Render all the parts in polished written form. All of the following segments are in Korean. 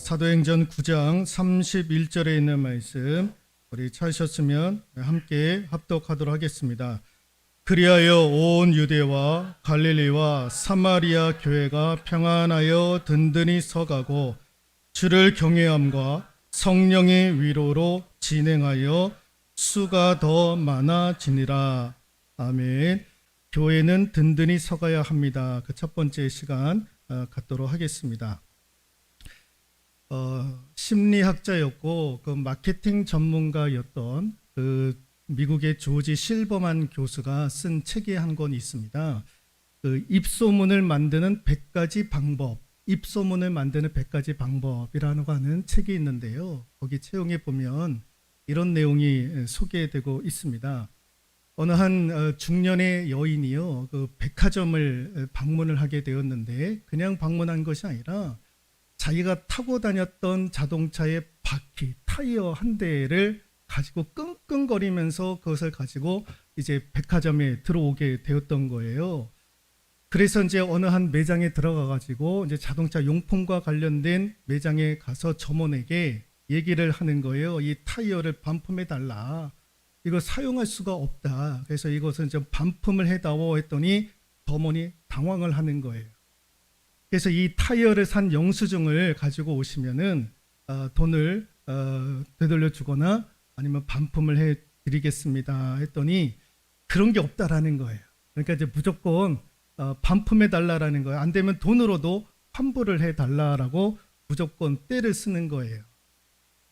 사도행전 9장 31절에 있는 말씀 우리 찾으셨으면 함께 합독하도록 하겠습니다. 그리하여 온 유대와 갈릴리와 사마리아 교회가 평안하여 든든히 서가고 주를 경외함과 성령의 위로로 진행하여 수가 더 많아지니라. 아멘. 교회는 든든히 서가야 합니다. 그 첫 번째 시간 갖도록 하겠습니다. 심리학자였고 그 마케팅 전문가였던 그 미국의 조지 실버만 교수가 쓴 책이 한 권 있습니다. 그 입소문을 만드는 100가지 방법, 입소문을 만드는 100가지 방법이라는 하는 책이 있는데요. 거기 채용에 보면 이런 내용이 소개되고 있습니다. 어느 한 중년의 여인이요, 그 백화점을 방문을 하게 되었는데 그냥 방문한 것이 아니라 자기가 타고 다녔던 자동차의 바퀴, 타이어 한 대를 가지고 끙끙거리면서 그것을 가지고 이제 백화점에 들어오게 되었던 거예요. 그래서 이제 어느 한 매장에 들어가 가지고 이제 자동차 용품과 관련된 매장에 가서 점원에게 얘기를 하는 거예요. 이 타이어를 반품해 달라. 이거 사용할 수가 없다. 그래서 이것은 좀 반품을 해다오 했더니 점원이 당황을 하는 거예요. 그래서 이 타이어를 산 영수증을 가지고 오시면은 돈을 되돌려 주거나 아니면 반품을 해 드리겠습니다 했더니 그런 게 없다라는 거예요. 그러니까 이제 무조건 반품해 달라라는 거예요. 안 되면 돈으로도 환불을 해 달라라고 무조건 떼를 쓰는 거예요.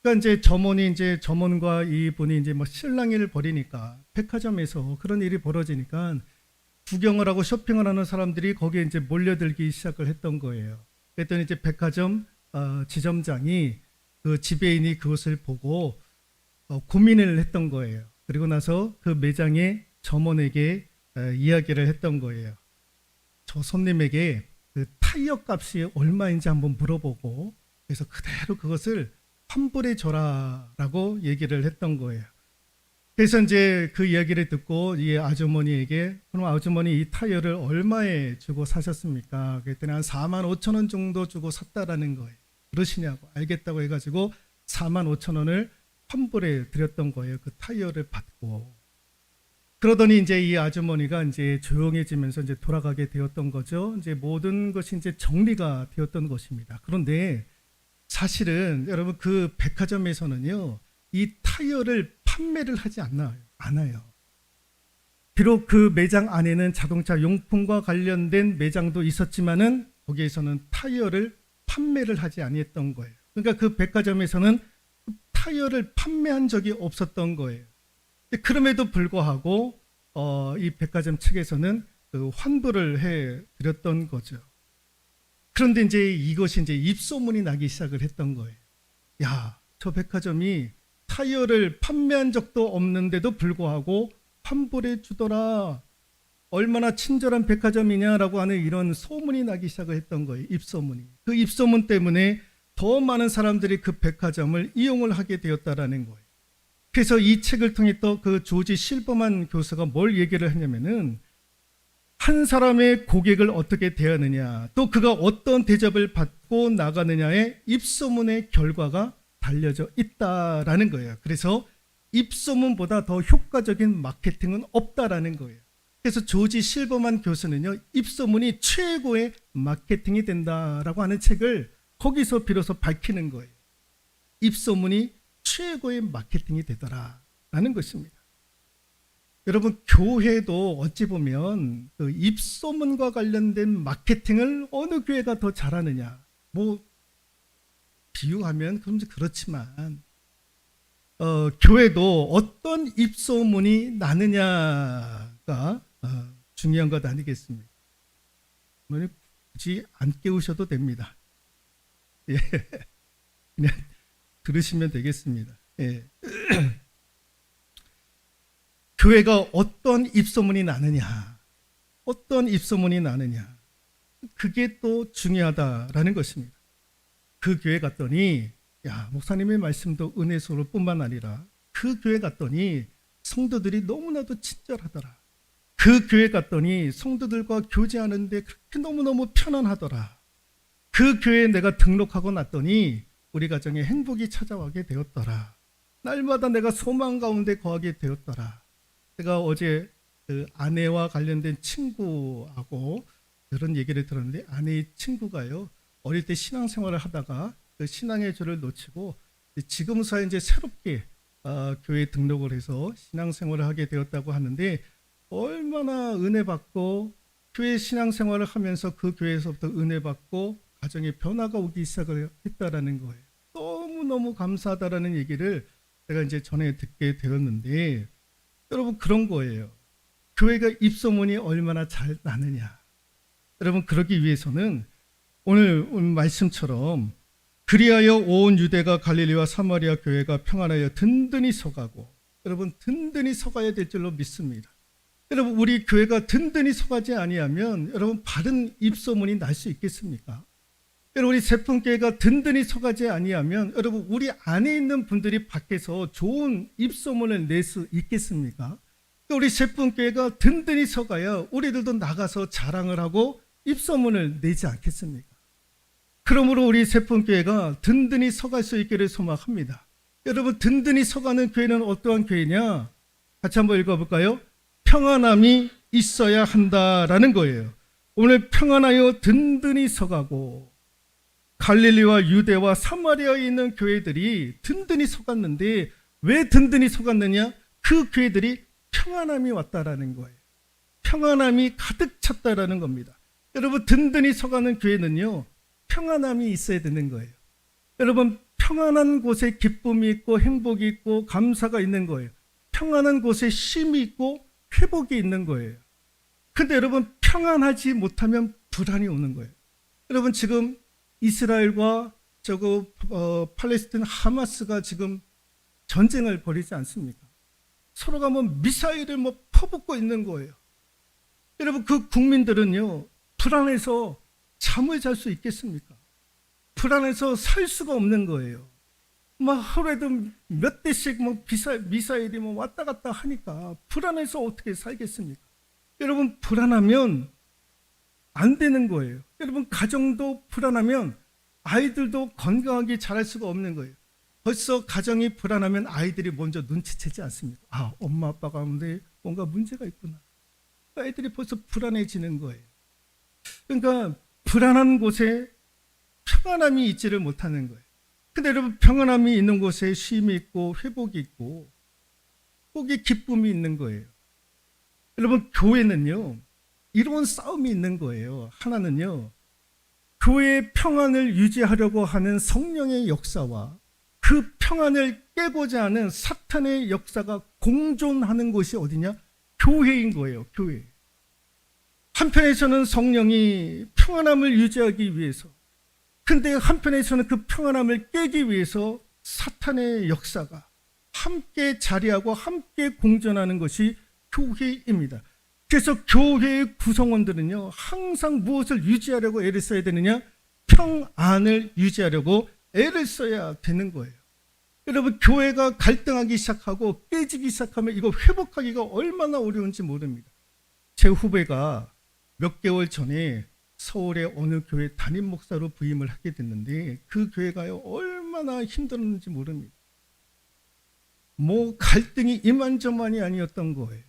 그러니까 이제 점원과 이분이 이제 뭐 실랑이를 벌이니까 백화점에서 그런 일이 벌어지니까 구경을 하고 쇼핑을 하는 사람들이 거기에 이제 몰려들기 시작을 했던 거예요. 그랬더니 이제 백화점 지점장이 그 지배인이 그것을 보고 고민을 했던 거예요. 그리고 나서 그 매장의 점원에게 이야기를 했던 거예요. 저 손님에게 그 타이어 값이 얼마인지 한번 물어보고 그래서 그대로 그것을 환불해 줘라라고 얘기를 했던 거예요. 그래서 이제 그 이야기를 듣고 이 아주머니에게 그럼 아주머니 이 타이어를 얼마에 주고 사셨습니까? 그랬더니 한 4만 5천 원 정도 주고 샀다라는 거예요. 그러시냐고 알겠다고 해가지고 4만 5천 원을 환불해 드렸던 거예요. 그 타이어를 받고. 그러더니 이제 이 아주머니가 이제 조용해지면서 이제 돌아가게 되었던 거죠. 이제 모든 것이 이제 정리가 되었던 것입니다. 그런데 사실은 여러분 그 백화점에서는요, 이 타이어를 판매를 하지 않아요. 비록 그 매장 안에는 자동차 용품과 관련된 매장도 있었지만은 거기에서는 타이어를 판매를 하지 아니했던 거예요. 그러니까 그 백화점에서는 타이어를 판매한 적이 없었던 거예요. 그럼에도 불구하고 이 백화점 측에서는 그 환불을 해 드렸던 거죠. 그런데 이제 이것이 이제 입소문이 나기 시작을 했던 거예요. 야, 저 백화점이 타이어를 판매한 적도 없는데도 불구하고 환불해 주더라. 얼마나 친절한 백화점이냐라고 하는 이런 소문이 나기 시작을 했던 거예요. 입소문이. 그 입소문 때문에 더 많은 사람들이 그 백화점을 이용을 하게 되었다라는 거예요. 그래서 이 책을 통해 또 그 조지 실버만 교수가 뭘 얘기를 했냐면은 한 사람의 고객을 어떻게 대하느냐, 또 그가 어떤 대접을 받고 나가느냐에 입소문의 결과가 달려져 있다라는 거예요. 그래서 입소문보다 더 효과적인 마케팅은 없다라는 거예요. 그래서 조지 실버만 교수는요, 입소문이 최고의 마케팅이 된다라고 하는 책을 거기서 비로소 밝히는 거예요. 입소문이 최고의 마케팅이 되더라라는 것입니다. 여러분, 교회도 어찌 보면 그 입소문과 관련된 마케팅을 어느 교회가 더 잘하느냐, 뭐 비유하면 그렇지만 교회도 어떤 입소문이 나느냐가 중요한 것 아니겠습니까? 굳이 안 깨우셔도 됩니다. 예. 그냥 들으시면 되겠습니다. 예. 교회가 어떤 입소문이 나느냐, 그게 또 중요하다라는 것입니다. 그 교회 갔더니 야, 목사님의 말씀도 은혜스러울 뿐만 아니라 그 교회 갔더니 성도들이 너무나도 친절하더라. 그 교회 갔더니 성도들과 교제하는데 그렇게 너무너무 편안하더라. 그 교회에 내가 등록하고 났더니 우리 가정에 행복이 찾아오게 되었더라. 날마다 내가 소망 가운데 거하게 되었더라. 제가 어제 그 아내와 관련된 친구하고 그런 얘기를 들었는데, 아내의 친구가요, 어릴 때 신앙생활을 하다가 그 신앙의 줄을 놓치고 지금 사이 이제 새롭게 교회에 등록을 해서 신앙생활을 하게 되었다고 하는데, 얼마나 은혜 받고 교회 신앙생활을 하면서 그 교회에서부터 은혜 받고 가정에 변화가 오기 시작을 했다라는 거예요. 너무너무 감사하다라는 얘기를 제가 이제 전에 듣게 되었는데, 여러분 그런 거예요. 교회가 입소문이 얼마나 잘 나느냐. 여러분 그러기 위해서는 오늘 말씀처럼 그리하여 온 유대가 갈릴리와 사마리아 교회가 평안하여 든든히 서가고, 여러분 든든히 서가야 될 줄로 믿습니다. 여러분 우리 교회가 든든히 서가지 아니하면 여러분 바른 입소문이 날 수 있겠습니까? 여러분 우리 세풍교회가 든든히 서가지 아니하면 여러분 우리 안에 있는 분들이 밖에서 좋은 입소문을 낼 수 있겠습니까? 우리 세풍교회가 든든히 서가야 우리들도 나가서 자랑을 하고 입소문을 내지 않겠습니까? 그러므로 우리 세풍교회가 든든히 서갈 수 있기를 소망합니다. 여러분 든든히 서가는 교회는 어떠한 교회냐? 같이 한번 읽어볼까요? 평안함이 있어야 한다라는 거예요. 오늘 평안하여 든든히 서가고, 갈릴리와 유대와 사마리아에 있는 교회들이 든든히 서갔는데 왜 든든히 서갔느냐? 그 교회들이 평안함이 왔다라는 거예요. 평안함이 가득 찼다라는 겁니다. 여러분 든든히 서가는 교회는요, 평안함이 있어야 되는 거예요. 여러분 평안한 곳에 기쁨이 있고 행복이 있고 감사가 있는 거예요. 평안한 곳에 쉼이 있고 회복이 있는 거예요. 근데 여러분 평안하지 못하면 불안이 오는 거예요. 여러분 지금 이스라엘과 팔레스타인 하마스가 지금 전쟁을 벌이지 않습니까? 서로가 미사일을 퍼붓고 있는 거예요. 여러분 그 국민들은요, 불안해서 잠을 잘 수 있겠습니까? 불안해서 살 수가 없는 거예요. 하루에도 몇 대씩 미사일이 왔다 갔다 하니까 불안해서 어떻게 살겠습니까? 여러분 불안하면 안 되는 거예요. 여러분 가정도 불안하면 아이들도 건강하게 자랄 수가 없는 거예요. 벌써 가정이 불안하면 아이들이 먼저 눈치채지 않습니까? 아, 엄마 아빠 가운데 뭔가 문제가 있구나. 아이들이 벌써 불안해지는 거예요. 그러니까 불안한 곳에 평안함이 있지를 못하는 거예요. 근데 여러분 평안함이 있는 곳에 쉼이 있고 회복이 있고 거기에 기쁨이 있는 거예요. 여러분 교회는요, 이런 싸움이 있는 거예요. 하나는요, 교회의 평안을 유지하려고 하는 성령의 역사와 그 평안을 깨고자 하는 사탄의 역사가 공존하는 곳이 어디냐? 교회인 거예요. 교회. 한편에서는 성령이 평안함을 유지하기 위해서, 근데 한편에서는 그 평안함을 깨기 위해서 사탄의 역사가 함께 자리하고 함께 공존하는 것이 교회입니다. 그래서 교회의 구성원들은요, 항상 무엇을 유지하려고 애를 써야 되느냐? 평안을 유지하려고 애를 써야 되는 거예요. 여러분 교회가 갈등하기 시작하고 깨지기 시작하면 이거 회복하기가 얼마나 어려운지 모릅니다. 제 후배가 몇 개월 전에 서울의 어느 교회 담임 목사로 부임을 하게 됐는데 그 교회가요 얼마나 힘들었는지 모릅니다. 갈등이 이만저만이 아니었던 거예요.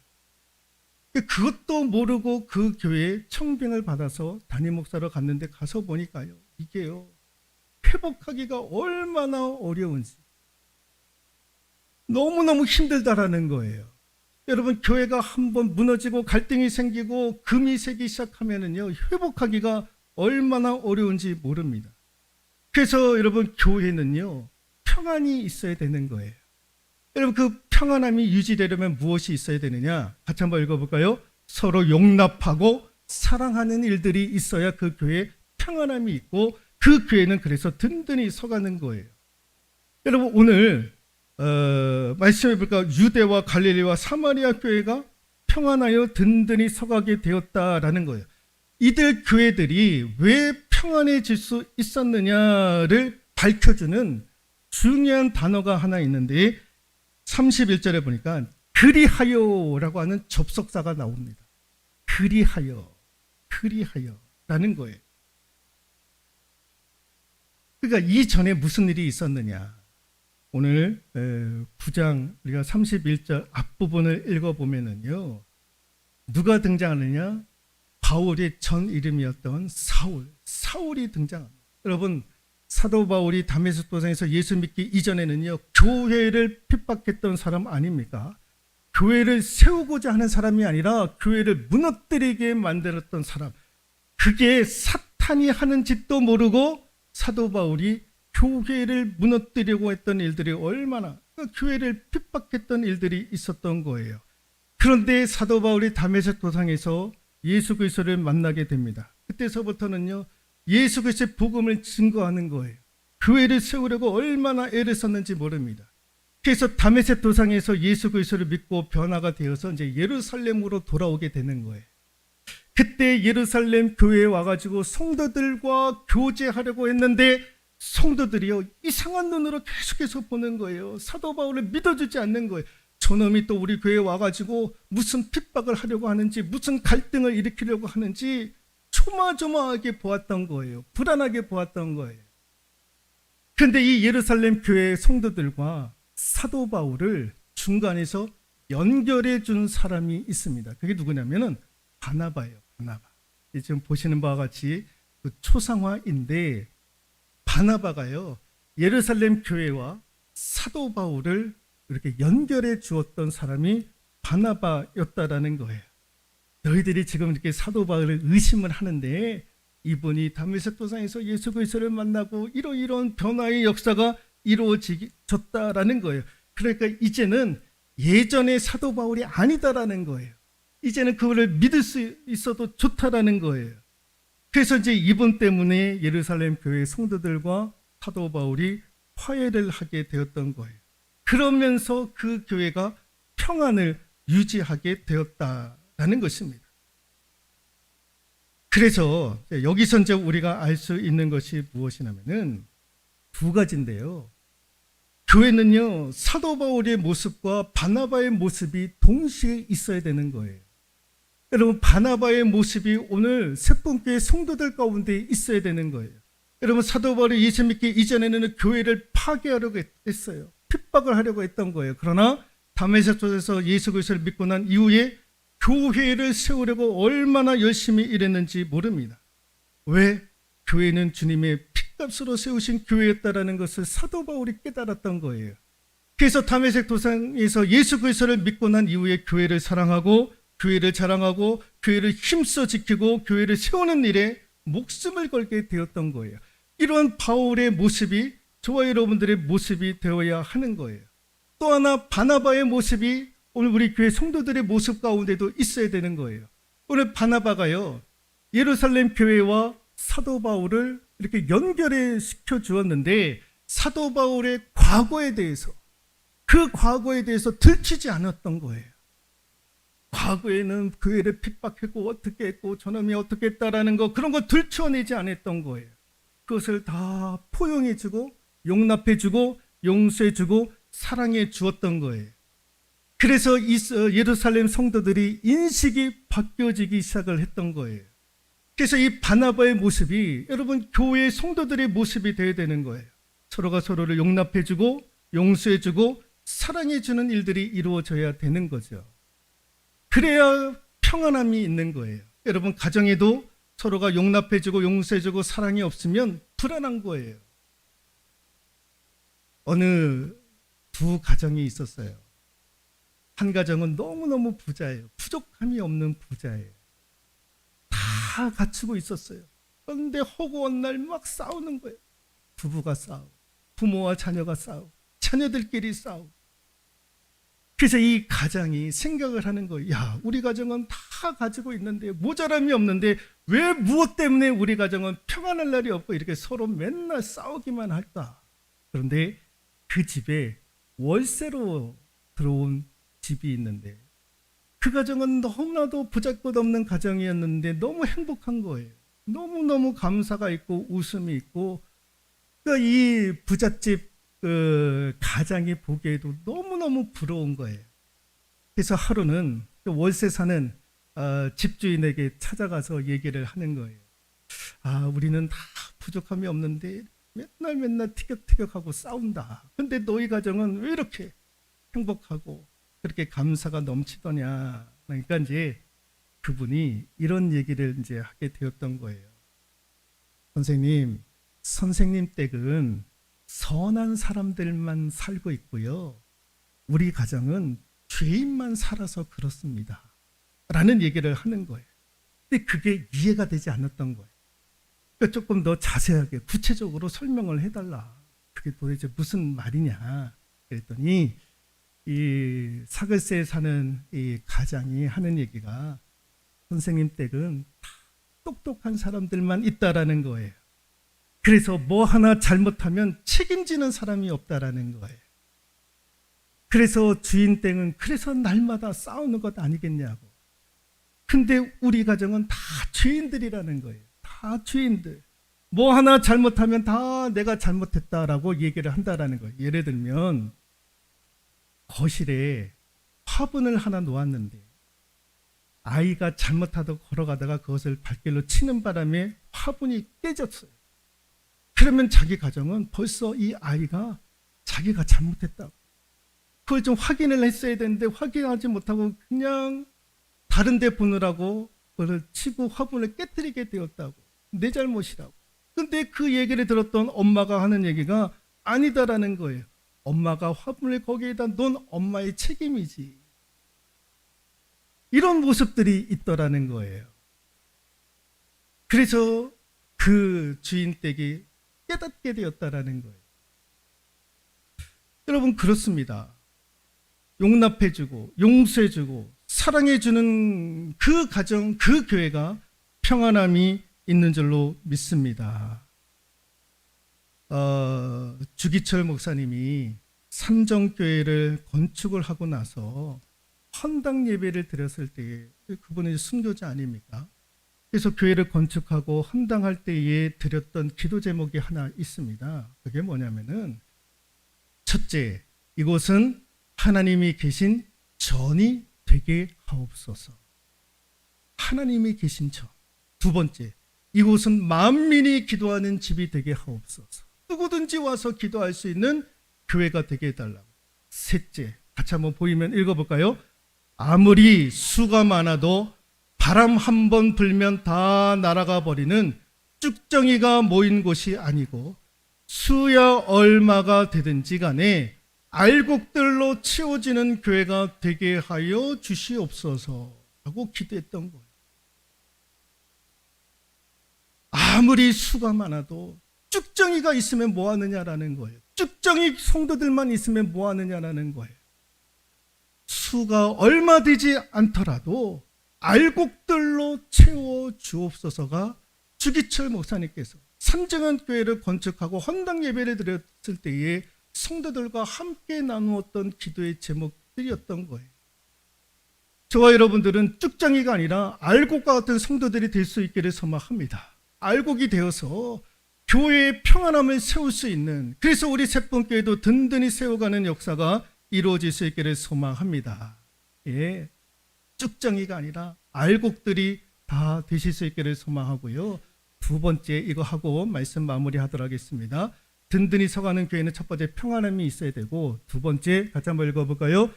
그것도 모르고 그 교회에 청빙을 받아서 담임 목사로 갔는데 가서 보니까요, 이게요 회복하기가 얼마나 어려운지, 너무너무 힘들다라는 거예요. 여러분 교회가 한번 무너지고 갈등이 생기고 금이 새기 시작하면은요, 회복하기가 얼마나 어려운지 모릅니다. 그래서 여러분 교회는요, 평안이 있어야 되는 거예요. 여러분 그 평안함이 유지되려면 무엇이 있어야 되느냐? 같이 한번 읽어볼까요? 서로 용납하고 사랑하는 일들이 있어야 그 교회에 평안함이 있고 그 교회는 그래서 든든히 서가는 거예요. 여러분 오늘 말씀해 볼까? 유대와 갈릴리와 사마리아 교회가 평안하여 든든히 서가게 되었다라는 거예요. 이들 교회들이 왜 평안해질 수 있었느냐를 밝혀주는 중요한 단어가 하나 있는데 31절에 보니까 그리하여라고 하는 접속사가 나옵니다. 그리하여라는 거예요. 그러니까 이전에 무슨 일이 있었느냐. 오늘 9장 우리가 31절 앞부분을 읽어보면은요. 누가 등장하느냐? 바울의 전 이름이었던 사울이 등장합니다. 여러분, 사도 바울이 다메섹 도상에서 예수 믿기 이전에는요. 교회를 핍박했던 사람 아닙니까? 교회를 세우고자 하는 사람이 아니라 교회를 무너뜨리게 만들었던 사람. 그게 사탄이 하는 짓도 모르고 사도 바울이 교회를 무너뜨리려고 했던 일들이 얼마나 교회를 핍박했던 일들이 있었던 거예요. 그런데 사도 바울이 다메섹 도상에서 예수 그리스도를 만나게 됩니다. 그때서부터는요. 예수 그리스도의 복음을 증거하는 거예요. 교회를 세우려고 얼마나 애를 썼는지 모릅니다. 그래서 다메섹 도상에서 예수 그리스도를 믿고 변화가 되어서 이제 예루살렘으로 돌아오게 되는 거예요. 그때 예루살렘 교회에 와가지고 성도들과 교제하려고 했는데 성도들이요 이상한 눈으로 계속해서 보는 거예요. 사도 바울을 믿어주지 않는 거예요. 저놈이 또 우리 교회에 와가지고 무슨 핍박을 하려고 하는지 무슨 갈등을 일으키려고 하는지 조마조마하게 보았던 거예요. 불안하게 보았던 거예요. 그런데 이 예루살렘 교회의 성도들과 사도 바울을 중간에서 연결해 준 사람이 있습니다. 그게 누구냐면은 바나바예요. 바나바. 지금 보시는 바와 같이 그 초상화인데 바나바가요 예루살렘 교회와 사도 바울을 이렇게 연결해 주었던 사람이 바나바였다라는 거예요. 너희들이 지금 이렇게 사도 바울을 의심을 하는데 이분이 다메섹 도상에서 예수 그리스도를 만나고 이런 변화의 역사가 이루어졌다라는 거예요. 그러니까 이제는 예전의 사도 바울이 아니다라는 거예요. 이제는 그거를 믿을 수 있어도 좋다라는 거예요. 그래서 이제 이분 때문에 예루살렘 교회 성도들과 사도 바울이 화해를 하게 되었던 거예요. 그러면서 그 교회가 평안을 유지하게 되었다라는 것입니다. 그래서 여기서 이제 우리가 알 수 있는 것이 무엇이냐면은 두 가지인데요. 교회는요, 사도 바울의 모습과 바나바의 모습이 동시에 있어야 되는 거예요. 여러분, 바나바의 모습이 오늘 세분교회 성도들 가운데 있어야 되는 거예요. 여러분, 사도 바울이 예수 믿기 이전에는 교회를 파괴하려고 했어요. 핍박을 하려고 했던 거예요. 그러나 다메섹 도상에서 예수 그리스도를 믿고 난 이후에 교회를 세우려고 얼마나 열심히 일했는지 모릅니다. 왜? 교회는 주님의 핏값으로 세우신 교회였다라는 것을 사도 바울이 깨달았던 거예요. 그래서 다메섹 도상에서 예수 그리스도를 믿고 난 이후에 교회를 사랑하고 교회를 자랑하고 교회를 힘써 지키고 교회를 세우는 일에 목숨을 걸게 되었던 거예요. 이러한 바울의 모습이 저와 여러분들의 모습이 되어야 하는 거예요. 또 하나 바나바의 모습이 오늘 우리 교회 성도들의 모습 가운데도 있어야 되는 거예요. 오늘 바나바가요 예루살렘 교회와 사도 바울을 이렇게 연결해 시켜 주었는데 사도 바울의 과거에 대해서 그 과거에 대해서 들키지 않았던 거예요. 과거에는 교회를 핍박했고 어떻게 했고 저놈이 어떻게 했다라는 거 그런 거 들춰내지 않았던 거예요. 그것을 다 포용해 주고 용납해 주고 용서해 주고 사랑해 주었던 거예요. 그래서 이 예루살렘 성도들이 인식이 바뀌어지기 시작을 했던 거예요. 그래서 이 바나바의 모습이 여러분 교회의 성도들의 모습이 되어야 되는 거예요. 서로가 서로를 용납해 주고 용서해 주고 사랑해 주는 일들이 이루어져야 되는 거죠. 그래야 평안함이 있는 거예요. 여러분 가정에도 서로가 용납해 주고 용서해 주고 사랑이 없으면 불안한 거예요. 어느 두 가정이 있었어요. 한 가정은 너무너무 부자예요. 부족함이 없는 부자예요. 다 갖추고 있었어요. 그런데 허구한 날 막 싸우는 거예요. 부부가 싸우고 부모와 자녀가 싸우고 자녀들끼리 싸우고. 그래서 이 가장이 생각을 하는 거예요. 야, 우리 가정은 다 가지고 있는데 모자람이 없는데 왜 무엇 때문에 우리 가정은 평안할 날이 없고 이렇게 서로 맨날 싸우기만 할까? 그런데 그 집에 월세로 들어온 집이 있는데 그 가정은 너무나도 보잘것없는 가정이었는데 너무 행복한 거예요. 너무너무 감사가 있고 웃음이 있고 그러니까 이 부잣집 그 가장이 보기에도 너무너무 부러운 거예요. 그래서 하루는 그 월세 사는 집주인에게 찾아가서 얘기를 하는 거예요. 아, 우리는 다 부족함이 없는데 맨날 티격태격하고 싸운다. 근데 너희 가정은 왜 이렇게 행복하고 그렇게 감사가 넘치더냐. 그러니까 이제 그분이 이런 얘기를 이제 하게 되었던 거예요. 선생님 댁은 선한 사람들만 살고 있고요. 우리 가정은 죄인만 살아서 그렇습니다. 라는 얘기를 하는 거예요. 근데 그게 이해가 되지 않았던 거예요. 그러니까 조금 더 자세하게 구체적으로 설명을 해달라. 그게 도대체 무슨 말이냐. 그랬더니 이 사글세에 사는 이 가장이 하는 얘기가 선생님 댁은 다 똑똑한 사람들만 있다라는 거예요. 그래서 뭐 하나 잘못하면 책임지는 사람이 없다라는 거예요. 그래서 주인 댁은 그래서 날마다 싸우는 것 아니겠냐고. 근데 우리 가정은 다 죄인들이라는 거예요. 다 죄인들. 뭐 하나 잘못하면 다 내가 잘못했다라고 얘기를 한다라는 거예요. 예를 들면 거실에 화분을 하나 놓았는데 아이가 잘못하다 걸어가다가 그것을 발길로 치는 바람에 화분이 깨졌어요. 그러면 자기 가정은 벌써 이 아이가 자기가 잘못했다고. 그걸 좀 확인을 했어야 되는데 확인하지 못하고 그냥 다른 데 보느라고 그걸 치고 화분을 깨뜨리게 되었다고. 내 잘못이라고. 근데 그 얘기를 들었던 엄마가 하는 얘기가 아니다라는 거예요. 엄마가 화분을 거기에다 놓은 엄마의 책임이지. 이런 모습들이 있더라는 거예요. 그래서 그 주인 댁이 깨닫게 되었다라는 거예요. 여러분 그렇습니다. 용납해주고 용서해주고 사랑해주는 그 가정, 그 교회가 평안함이 있는 줄로 믿습니다. 주기철 목사님이 삼정교회를 건축을 하고 나서 헌당 예배를 드렸을 때에 그분은 순교자 아닙니까? 그래서 교회를 건축하고 헌당할 때에 드렸던 기도 제목이 하나 있습니다. 그게 뭐냐면은 첫째, 이곳은 하나님이 계신 전이 되게 하옵소서. 하나님이 계신 전. 두 번째, 이곳은 만민이 기도하는 집이 되게 하옵소서. 누구든지 와서 기도할 수 있는 교회가 되게 해달라고. 셋째, 같이 한번 보이면 읽어볼까요? 아무리 수가 많아도 바람 한 번 불면 다 날아가 버리는 쭉정이가 모인 곳이 아니고 수야 얼마가 되든지 간에 알곡들로 채워지는 교회가 되게 하여 주시옵소서 하고 기도했던 거예요. 아무리 수가 많아도 쭉정이가 있으면 뭐 하느냐라는 거예요. 쭉정이 성도들만 있으면 뭐 하느냐라는 거예요. 수가 얼마 되지 않더라도 알곡들로 채워 주옵소서가 주기철 목사님께서 삼정한교회를 건축하고 헌당 예배를 드렸을 때에 성도들과 함께 나누었던 기도의 제목들이었던 거예요. 저와 여러분들은 쭉정이가 아니라 알곡과 같은 성도들이 될 수 있기를 소망합니다. 알곡이 되어서 교회의 평안함을 세울 수 있는, 그래서 우리 새쁨교회도 든든히 세워가는 역사가 이루어질 수 있기를 소망합니다. 예, 쭉정이가 아니라 알곡들이 다 되실 수 있기를 소망하고요. 두 번째 이거 하고 말씀 마무리하도록 하겠습니다. 든든히 서가는 교회는 첫 번째 평안함이 있어야 되고, 두 번째 같이 한번 읽어볼까요?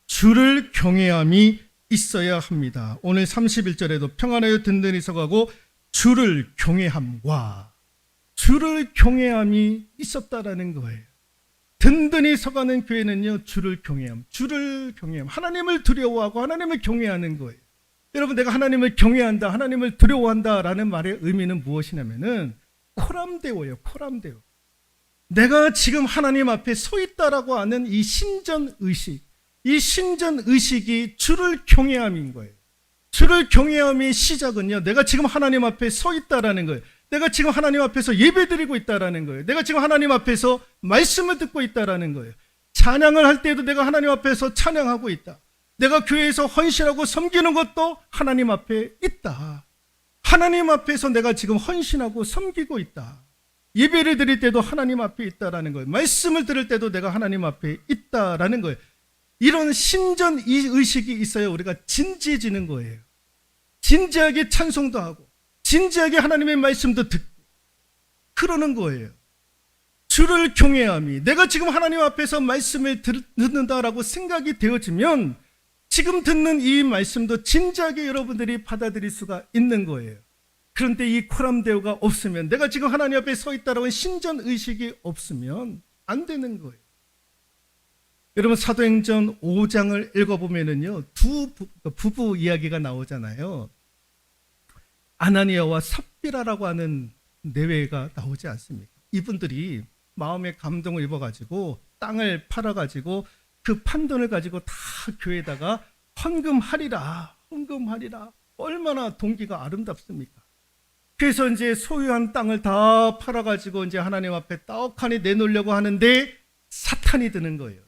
주를 경외함이 있어야 합니다. 오늘 31절에도 평안하여 든든히 서가고 주를 경외함과 주를 경외함이 있었다라는 거예요. 든든히 서가는 교회는요, 주를 경외함, 하나님을 두려워하고 하나님을 경외하는 거예요. 여러분, 내가 하나님을 경외한다, 하나님을 두려워한다라는 말의 의미는 무엇이냐면은 코람데오예요. 코람데오. 내가 지금 하나님 앞에 서 있다라고 하는 이 신전의식, 이 신전의식이 주를 경외함인 거예요. 주를 경외함의 시작은요, 내가 지금 하나님 앞에 서 있다라는 거예요. 내가 지금 하나님 앞에서 예배드리고 있다라는 거예요. 내가 지금 하나님 앞에서 말씀을 듣고 있다라는 거예요. 찬양을 할 때도 내가 하나님 앞에서 찬양하고 있다. 내가 교회에서 헌신하고 섬기는 것도 하나님 앞에 있다. 하나님 앞에서 내가 지금 헌신하고 섬기고 있다. 예배를 드릴 때도 하나님 앞에 있다라는 거예요. 말씀을 들을 때도 내가 하나님 앞에 있다라는 거예요. 이런 신전 의식이 있어야 우리가 진지해지는 거예요. 진지하게 찬송도 하고 진지하게 하나님의 말씀도 듣고 그러는 거예요. 주를 경외함이, 내가 지금 하나님 앞에서 말씀을 듣는다라고 생각이 되어지면 지금 듣는 이 말씀도 진지하게 여러분들이 받아들일 수가 있는 거예요. 그런데 이 코람데오가 없으면, 내가 지금 하나님 앞에 서 있다라고 신전의식이 없으면 안 되는 거예요. 여러분, 사도행전 5장을 읽어보면은요, 두 부부 이야기가 나오잖아요. 아나니아와 삽비라라고 하는 내외가 나오지 않습니까? 이분들이 마음의 감동을 입어가지고 땅을 팔아가지고 그 판돈을 가지고 다 교회에다가 헌금하리라. 얼마나 동기가 아름답습니까? 그래서 이제 소유한 땅을 다 팔아가지고 이제 하나님 앞에 떡하니 내놓으려고 하는데 사탄이 드는 거예요.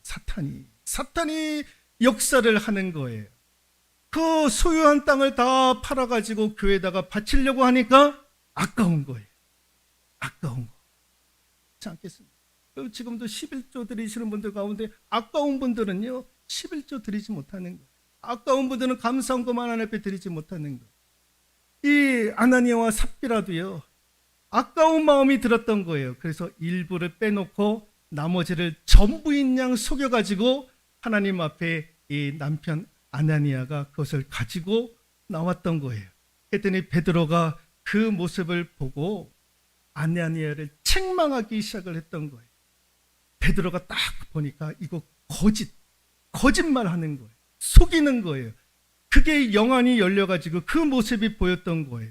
사탄이 역사를 하는 거예요. 그 소유한 땅을 다 팔아가지고 교회에다가 바치려고 하니까 아까운 거예요. 아까운 거. 그렇지 않겠습니까? 지금도 11조 드리시는 분들 가운데 아까운 분들은요, 11조 드리지 못하는 거예요. 아까운 분들은 감사헌금 하나님 앞에 드리지 못하는 거예요. 이 아나니아와 삽비라도요, 아까운 마음이 들었던 거예요. 그래서 일부를 빼놓고 나머지를 전부인 양 속여가지고 하나님 앞에 이 남편 아나니아가 그것을 가지고 나왔던 거예요. 그랬더니 베드로가 그 모습을 보고 아나니아를 책망하기 시작을 했던 거예요. 베드로가 딱 보니까 이거 거짓말 하는 거예요. 속이는 거예요. 그게 영안이 열려가지고 그 모습이 보였던 거예요.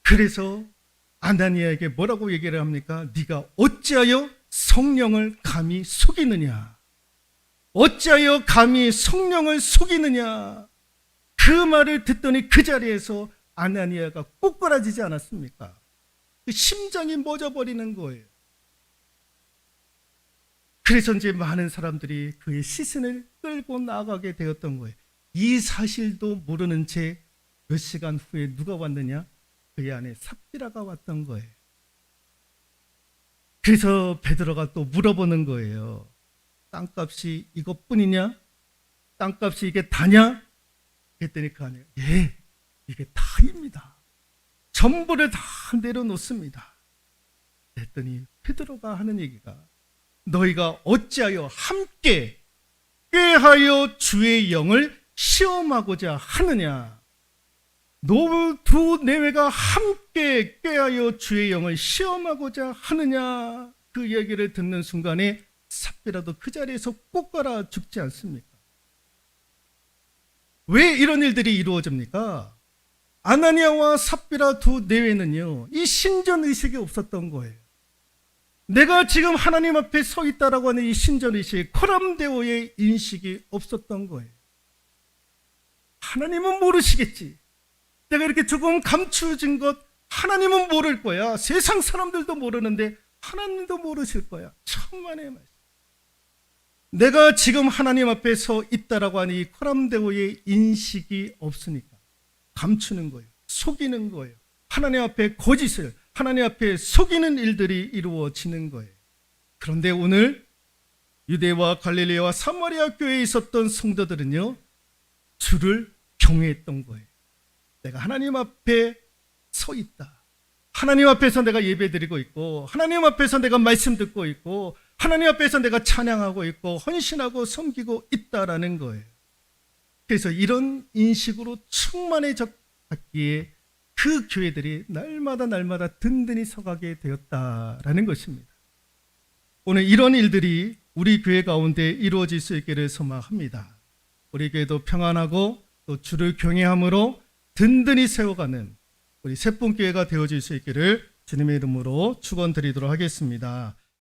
그래서 아나니아에게 뭐라고 얘기를 합니까? 네가 어찌하여 성령을 감히 속이느냐? 어찌하여 감히 성령을 속이느냐? 그 말을 듣더니 그 자리에서 아나니아가 꼬꾸라지지 않았습니까? 그 심장이 멎어버리는 거예요. 그래서 이제 많은 사람들이 그의 시신을 끌고 나가게 되었던 거예요. 이 사실도 모르는 채 몇 시간 후에 누가 왔느냐? 그의 아내 삽비라가 왔던 거예요. 그래서 베드로가 또 물어보는 거예요. 땅값이 이것뿐이냐? 땅값이 이게 다냐? 그랬더니 그 아내가 예, 이게 다입니다. 전부를 다 내려놓습니다. 그랬더니 베드로가 하는 얘기가 너희가 어찌하여 함께 꾀하여 주의 영을 시험하고자 하느냐? 너 두 내외가 함께 꾀하여 주의 영을 시험하고자 하느냐? 그 얘기를 듣는 순간에 삽비라도 그 자리에서 꼬꾸라 죽지 않습니까? 왜 이런 일들이 이루어집니까? 아나니아와 삽비라 두 내외는요, 이 신전의식이 없었던 거예요. 내가 지금 하나님 앞에 서 있다라고 하는 이 신전의식, 코람데오의 인식이 없었던 거예요. 하나님은 모르시겠지. 내가 이렇게 조금 감추어진 것 하나님은 모를 거야. 세상 사람들도 모르는데 하나님도 모르실 거야. 천만의 말씀. 내가 지금 하나님 앞에 서 있다라고 하는 이 코람데오의 인식이 없으니까 감추는 거예요. 속이는 거예요. 하나님 앞에 거짓을, 하나님 앞에 속이는 일들이 이루어지는 거예요. 그런데 오늘 유대와 갈릴리와 사마리아 교회에 있었던 성도들은요, 주를 경외했던 거예요. 내가 하나님 앞에 서 있다. 하나님 앞에서 내가 예배드리고 있고, 하나님 앞에서 내가 말씀 듣고 있고, 하나님 앞에서 내가 찬양하고 있고 헌신하고 섬기고 있다라는 거예요. 그래서 이런 인식으로 충만해졌기에 그 교회들이 날마다 든든히 서가게 되었다라는 것입니다. 오늘 이런 일들이 우리 교회 가운데 이루어질 수 있기를 소망합니다. 우리 교회도 평안하고 또 주를 경외함으로 든든히 세워가는 우리 새쁨교회가 되어질 수 있기를 주님의 이름으로 축원드리도록 하겠습니다.